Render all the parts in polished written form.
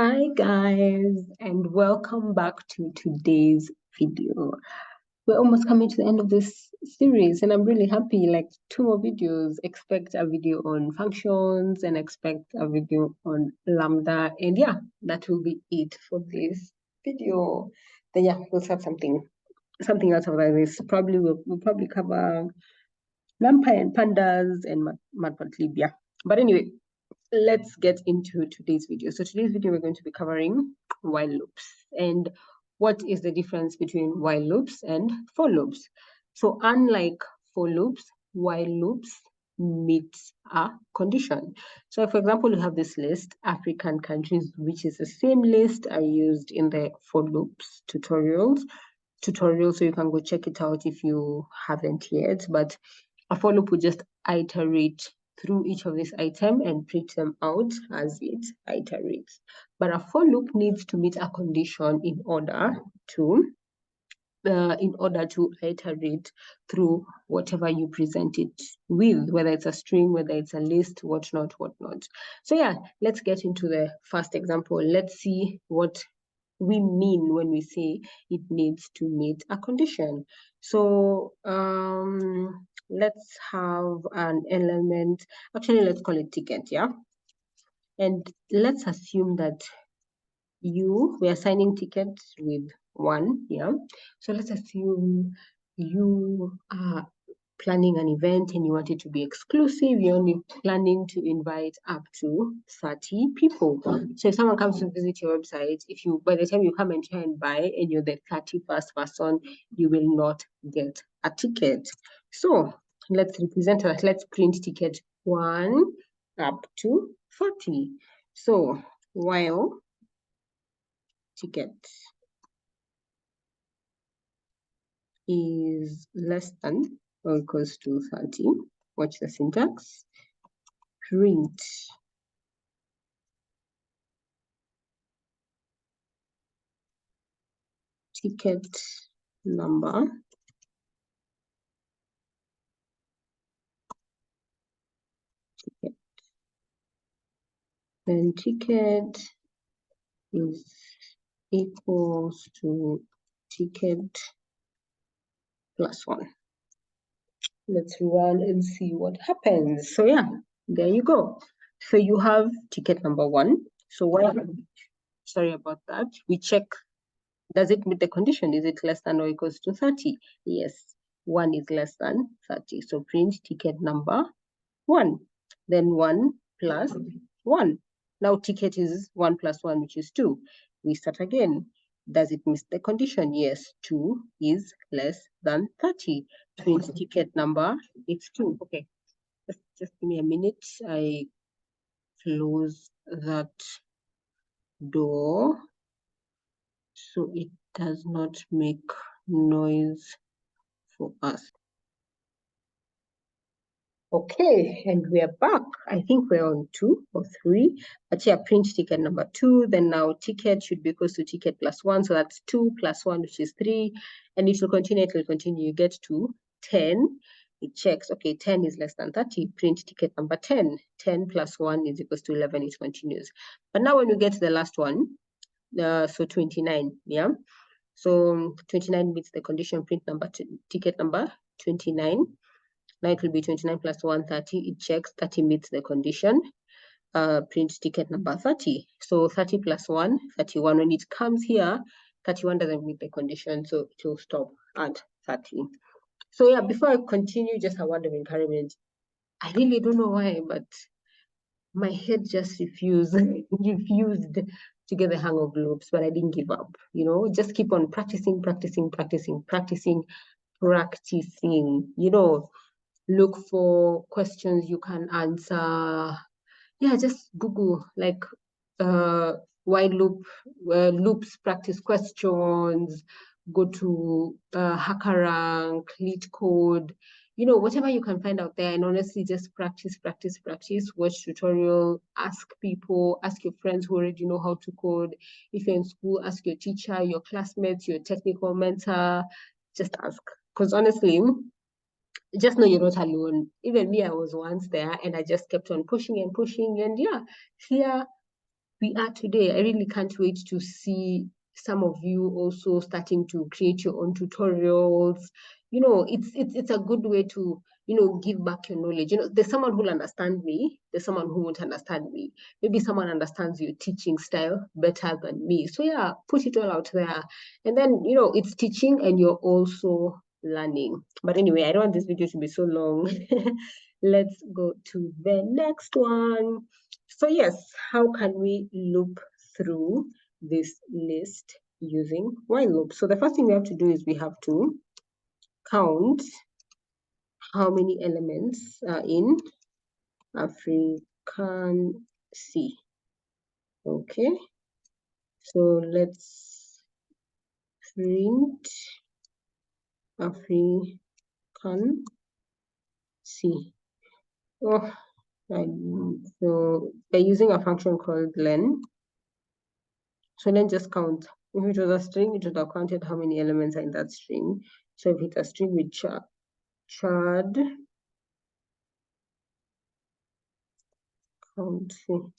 Hi guys, and welcome back to today's video. We're almost coming to the end of this series, and I'm really happy. Like 2 more videos. Expect a video on functions and expect a video on lambda. And yeah, that will be it for this video. Then yeah, we'll have something else about this. We'll probably cover NumPy and pandas and matplotlib. Yeah. But anyway, let's get into today's video. So today's video, we're going to be covering while loops and what is the difference between while loops and for loops. So unlike for loops, while loops meet a condition. So for example, you have this list, African countries, which is the same list I used in the for loops tutorial, so you can go check it out if you haven't yet. But a for loop would just iterate through each of these items and print them out as it iterates. But a for loop needs to meet a condition in order to iterate through whatever you present it with, whether it's a string, whether it's a list, whatnot. So yeah, let's get into the first example. Let's see what we mean when we say it needs to meet a condition. So let's have an element. Actually, let's call it ticket, yeah? And let's assume that we're assigning tickets with 1, yeah? So let's assume you are planning an event and you want it to be exclusive. You're only planning to invite up to 30 people. So if someone comes to visit your website, by the time you come and try and buy and you're the 31st person, you will not get a ticket. So let's represent that. Let's print ticket 1 up to 30. So while ticket is less than or equals to 30, watch the syntax, print ticket number then ticket is equals to ticket plus 1. Let's run and see what happens. So yeah, there you go. So you have ticket number 1. So sorry about that. We check, does it meet the condition? Is it less than or equals to 30? Yes, 1 is less than 30. So print ticket number 1. Then 1 plus 1. Now ticket is 1 plus 1, which is 2. We start again. Does it meet the condition? Yes, 2 is less than 30. Print ticket number, it's 2. Okay, just give me a minute. I close that door so it does not make noise for us. Okay, and we are back. I think we're on 2 or 3. But yeah, print ticket number 2. Then now ticket should be equal to ticket plus 1. So that's 2 plus 1, which is 3. And it will continue, You get to 10. It checks, okay, 10 is less than 30. Print ticket number 10. 10 plus 1 is equals to 11. It continues. But now when we get to the last one, so 29, yeah? So 29 meets the condition, print ticket number 29. Now it will be 29 plus 1, 30. It checks 30 meets the condition. Print ticket number 30. So 30 plus 1, 31. When it comes here, 31 doesn't meet the condition, so it will stop at 30. So yeah, before I continue, just a word of encouragement. I really don't know why, but my head just refused to get the hang of loops, but I didn't give up. Just keep on practicing. Look for questions you can answer. Yeah, just Google like while loops practice questions. Go to HackerRank, LeetCode, whatever you can find out there. And honestly, just practice. Watch tutorial, ask people, ask your friends who already know how to code. If you're in school, ask your teacher, your classmates, your technical mentor. Just ask, because honestly, just know you're not alone. Even me, I was once there, and I just kept on pushing. And yeah, here we are today. I really can't wait to see some of you also starting to create your own tutorials. You know, it's a good way to, you know, give back your knowledge. You know, there's someone who'll understand me, there's someone who won't understand me. Maybe someone understands your teaching style better than me. So yeah, put it all out there. And then, you know, it's teaching and you're also learning. But anyway, I don't want this video to be so long. Let's go to the next one. So yes, how can we loop through this list using while loop? So the first thing we have to do is we have to count how many elements are in African C. Okay, so let's print African C. Oh, so by using a function called len. So then just count. If it was a string, it would have counted how many elements are in that string. So if it's a string with chard, count. So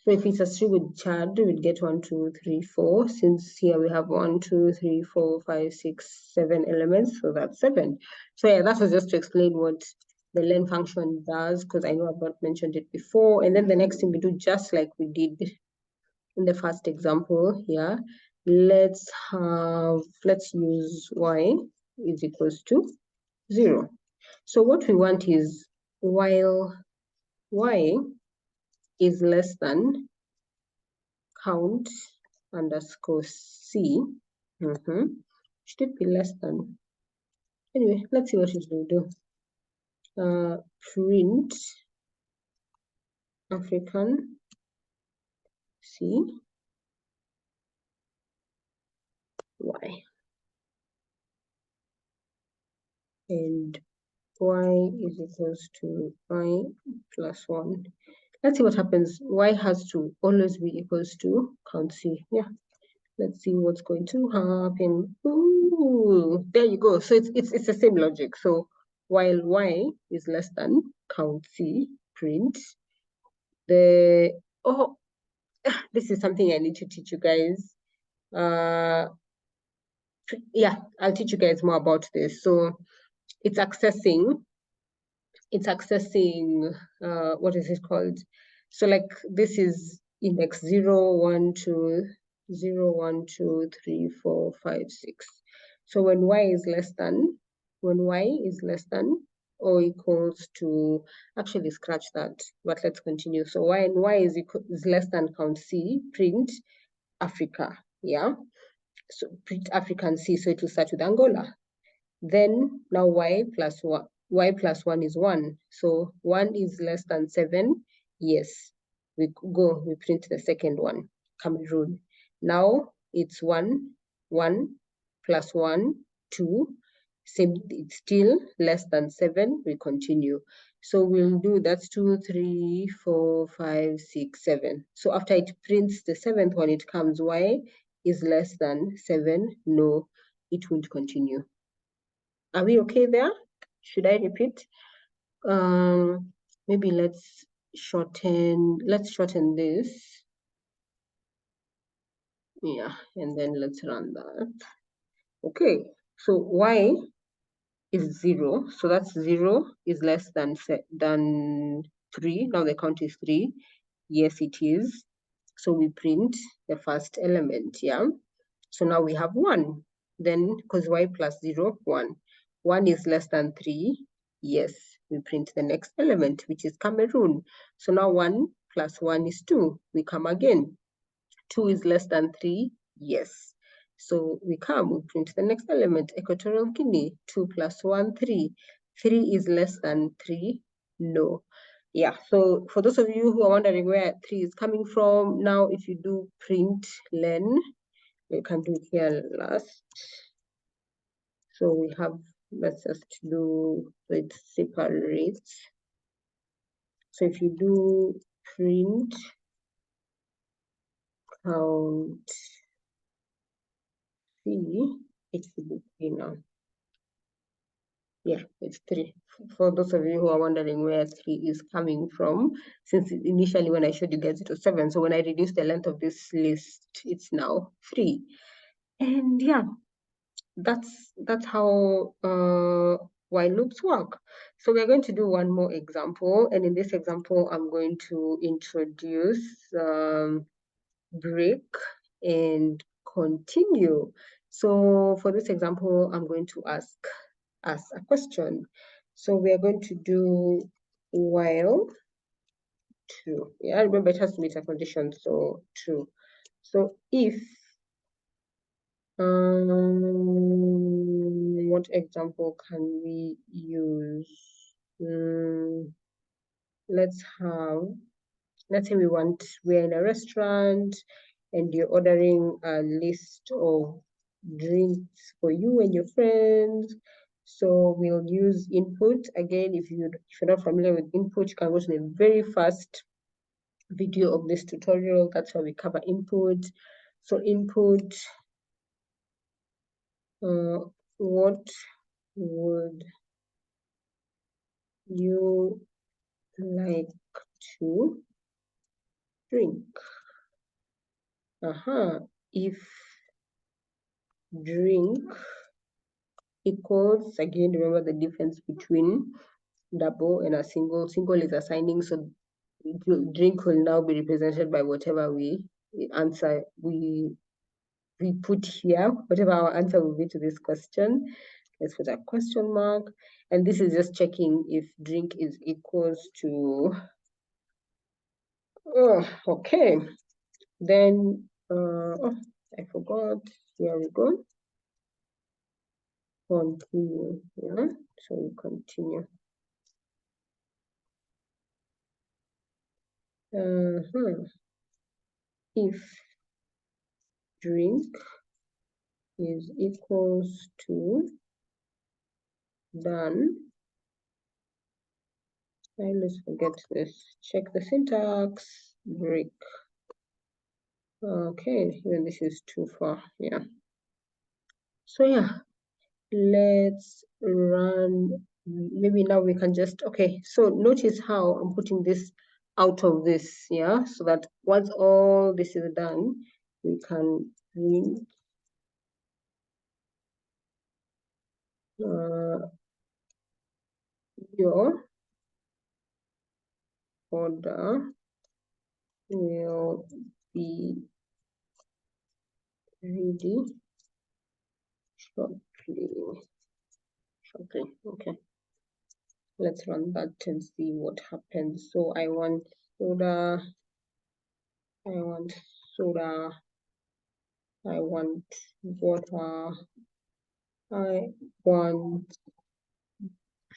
if it's a string with chard, we'll get 1, 2, 3, 4. Since here we have 1, 2, 3, 4, 5, 6, 7 elements, so that's 7. So yeah, that was just to explain what the len function does, because I know I've not mentioned it before. And then the next thing we do, just like we did in the first example here, let's use y is equals to 0. So what we want is while y is less than count underscore c, should it be less than? Anyway, let's see what it will do. Print African C y, and y is equals to y plus 1. Let's see what happens. Y has to always be equals to count C. Yeah. Let's see what's going to happen. Ooh, there you go. So it's the same logic. So while y is less than count C, print the this is something I need to teach you guys. Yeah, I'll teach you guys more about this. So it's accessing what is it called? So like this is index 0, 1, 2, 0, 1, 2, 3, 4, 5, 6. So when y is less than or equals to, actually scratch that, but let's continue. So when y is less than count C, print Africa. Yeah. So print African C, so it will start with Angola. Then now y plus 1 is 1. So 1 is less than 7. Yes, we print the second one, Cameroon. Now it's 1 plus 1, 2. Same, it's still less than 7. We continue. So we'll do that's 2, 3, 4, 5, 6, 7. So after it prints the 7th one, it comes y is less than 7. No, it won't continue. Are we okay there? Should I repeat? Maybe let's shorten this. Yeah, and then let's run that. Okay, so y is 0. So that's 0 is less than 3. Now the count is 3. Yes, it is. So we print the first element, yeah? So now we have 1. Then, because y plus 0, 1. 1 is less than 3. Yes, we print the next element, which is Cameroon. So now 1 plus 1 is 2. We come again. 2 is less than 3. Yes. So we print the next element, Equatorial Guinea. 2 plus 1, 3. 3 is less than 3. No. Yeah, so for those of you who are wondering where 3 is coming from, now if you do print len, you can do it here last. So we have, let's just do it separate. So if you do print count C, it should be 3 now. Yeah, it's 3. for those of you who are wondering where 3 is coming from, since initially when I showed you guys it was 7, so when I reduce the length of this list, it's now 3. And yeah, that's how while loops work. So we're going to do one more example, and in this example, I'm going to introduce break and continue. So for this example, I'm going to ask us a question. So we are going to do while true. Yeah, remember it has to meet a condition, so true. So if what example can we use? Let's say we're in a restaurant and you're ordering a list of drinks for you and your friends. So we'll use input. Again, if you're not familiar with input, you can go to the very first video of this tutorial. That's how we cover input. So input, what would you like to drink? If drink equals, again, remember the difference between double and a single. Single is assigning, so drink will now be represented by whatever we answer, we put here, whatever our answer will be to this question. Let's put a question mark. And this is just checking if drink is equals to, okay. Then, I forgot, here we go. Continue, yeah, so we continue. If drink is equals to done, let's forget this, check the syntax, break. Okay, even this is too far, yeah. So yeah, let's run, maybe now we can just, okay, so notice how I'm putting this out of this, yeah, so that once all this is done, we can print your order will be ready shortly. Okay. Let's run that and see what happens. So I want soda, I want water, I want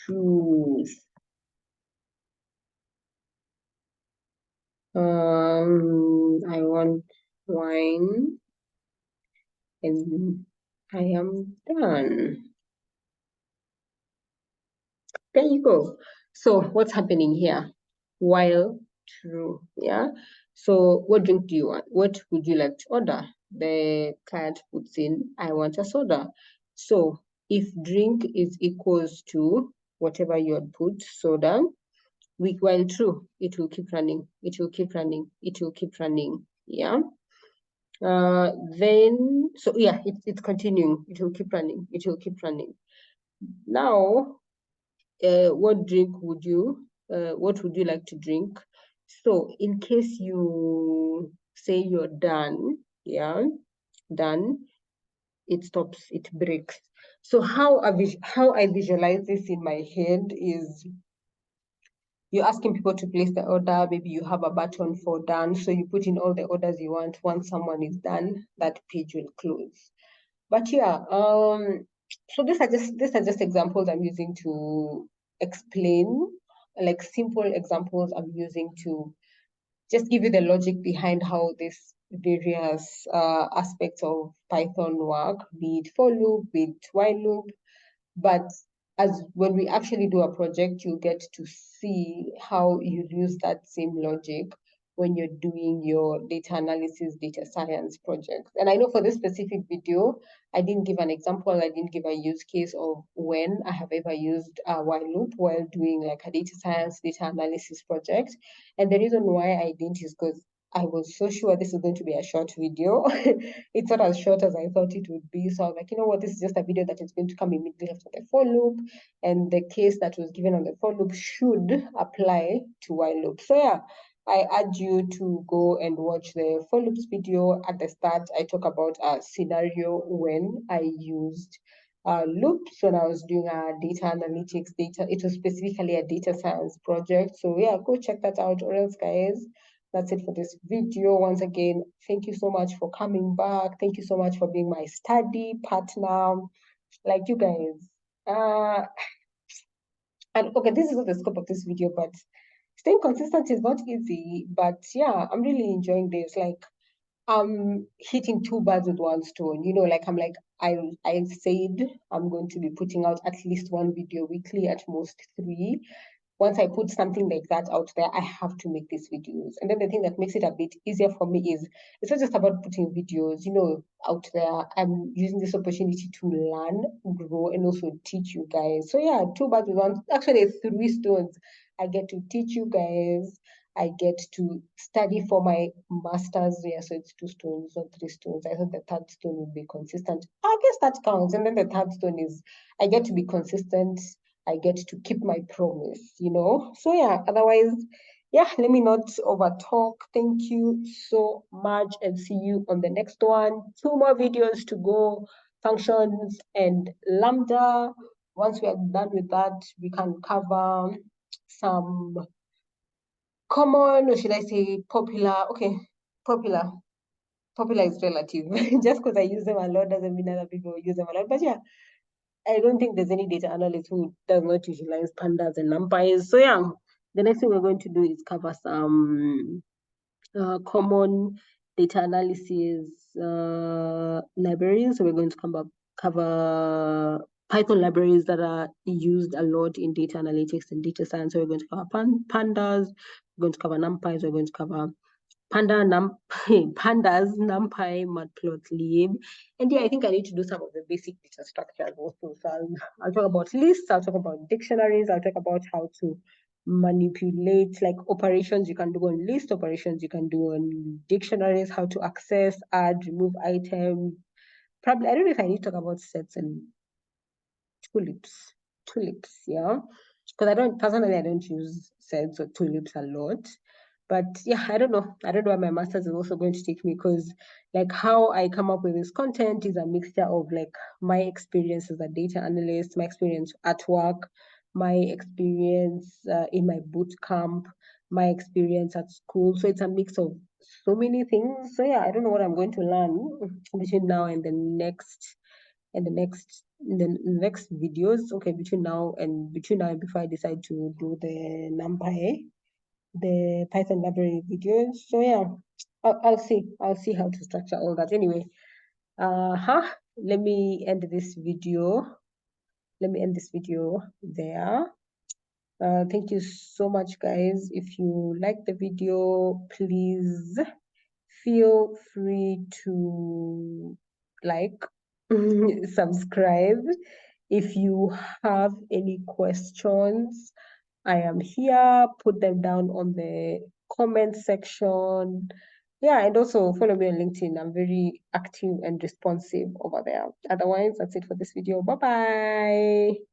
juice. I want wine, and I am done. There you go. So what's happening here? While true, yeah. So what drink do you want? What would you like to order? The client puts in, I want a soda. So if drink is equals to whatever you had put, soda, while true, it will keep running. It will keep running. It will keep running. Yeah. Then, so yeah, it's continuing. It will keep running. It will keep running. Now, what would you like to drink? So in case you say you're done, yeah, done, it stops, it breaks. So how I visualize this in my head is you're asking people to place the order. Maybe you have a button for done, so you put in all the orders you want. Once someone is done, that page will close. But yeah, so these are just examples I'm using to explain, like simple examples I'm using to just give you the logic behind how these various aspects of Python work, be it for loop, be it while loop. But as when we actually do a project, you get to see how you use that same logic when you're doing your data analysis, data science projects. And I know for this specific video, I didn't give an example, I didn't give a use case of when I have ever used a while loop while doing like a data science, data analysis project. And the reason why I didn't is because I was so sure this is going to be a short video. It's not as short as I thought it would be. So I was like, you know what, this is just a video that is going to come immediately after the for loop. And the case that was given on the for loop should apply to while loop. So yeah, I urge you to go and watch the for loops video. At the start, I talk about a scenario when I used loops when I was doing a data analytics data. It was specifically a data science project. So yeah, go check that out. Or else, guys, that's it for this video. Once again, thank you so much for coming back. Thank you so much for being my study partner. Like you guys. And okay, this is not the scope of this video, but staying consistent is not easy. But yeah, I'm really enjoying this. Like I'm hitting two birds with one stone. You know, like I said I'm going to be putting out at least one video weekly, at most three. Once I put something like that out there, I have to make these videos. And then the thing that makes it a bit easier for me is it's not just about putting videos, you know, out there. I'm using this opportunity to learn, grow, and also teach you guys. So yeah, two birds with one, actually three stones. I get to teach you guys. I get to study for my master's. Yeah, so it's two stones, not three stones. I thought the third stone would be consistent. I guess that counts. And then the third stone is I get to be consistent. I get to keep my promise, you know? So yeah, otherwise, yeah, let me not over talk. Thank you so much and see you on the next one. Two more videos to go, functions and Lambda. Once we are done with that, we can cover some common, or should I say popular? Okay, popular. Popular is relative. Just because I use them a lot doesn't mean other people use them a lot. But yeah, I don't think there's any data analyst who does not utilize pandas and numpys. So yeah, the next thing we're going to do is cover some common data analysis libraries. So we're going to cover Python libraries that are used a lot in data analytics and data science. So we're going to cover pandas, we're going to cover numpys, we're going to cover pandas, NumPy, Matplotlib. And yeah, I think I need to do some of the basic data structures also. So I'll talk about lists, I'll talk about dictionaries, I'll talk about how to manipulate like operations you can do on list, operations you can do on dictionaries, how to access, add, remove items. Probably, I don't know if I need to talk about sets and tulips, yeah. Because I don't use sets or tulips a lot. But yeah, I don't know where my master's is also going to take me, because like how I come up with this content is a mixture of like my experience as a data analyst, my experience at work, my experience in my boot camp, my experience at school. So it's a mix of so many things. So yeah, I don't know what I'm going to learn between now and the next videos. Okay, between now and before I decide to do the NumPy, the Python library videos. So yeah, I'll see how to structure all that. Anyway, let me end this video. There. Thank you so much, guys. If you like the video, please feel free to like, subscribe. If you have any questions, I am here. Put them down on the comment section. Yeah, and also follow me on LinkedIn. I'm very active and responsive over there. Otherwise, that's it for this video. Bye-bye.